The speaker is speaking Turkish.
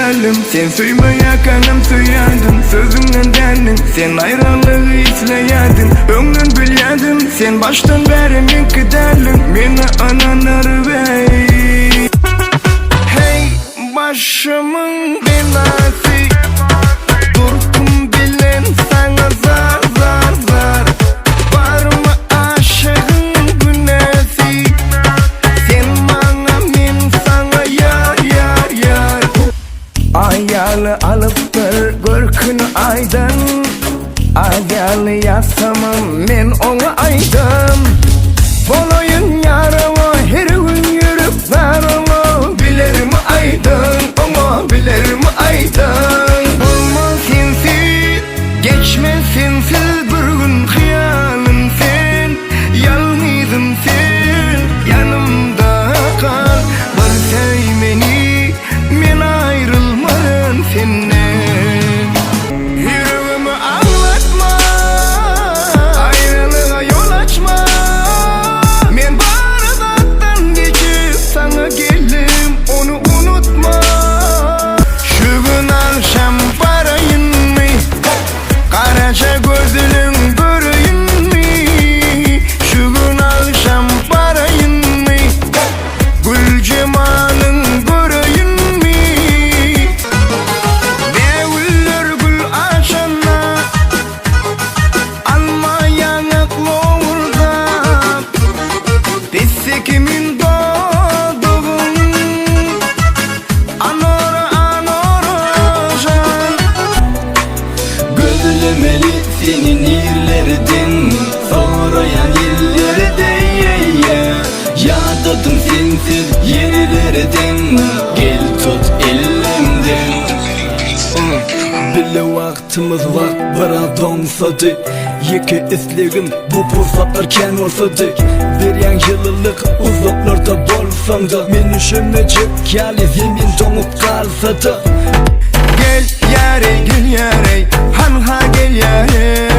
gidelim. Sen suymaya kanım suyardın, sözünden dendin. Sen ayrılığı izleyerdin, ömrün bilyerdin. Sen baştan beri min gidelim, meni ananır bey. Hey başımın belası, durkum bilen sana zar zar zar. Var mı aşığın günesi, sen bana min sana yar yar yar. Ayalı alıp görkünü aydan, ayalı yasamam men onu aydım. Bolayın yarama her gün yürüp varama, bilerim aydın ama bilerim aydın. Olmaz sensiz, geçmez sensiz bir gün hayalım sen. Yalnızım sen, yanımda kal. Var sevmeni, men ayrılmadan senden. Yüreğimi ağlatma, ayrılığa yol açma. Men bardaktan geçip sana geldim, onu unutma. Şu gün akşam barayın mı, karaca gözlün göreyim mi? Şu gün akşam barayın mı, gül cemalın göreyim mi? Deviller gül açana, alma yanaklı orada. Desse kimin doğduğun, anora anora can. Gözlemeli senin yerlerden, sorayan yerlerde yadadım sensiz yerlerden. Gel tut elimden. Bile vaktimiz var, biraz donsadı. Yeki islegim bu fırsatlar ken olsadı. Veryan yıllık uzaklarda bolsam da, men üşümecek yali zemin donup kalsa da. Gel yare, gel yare, hanha gel yare.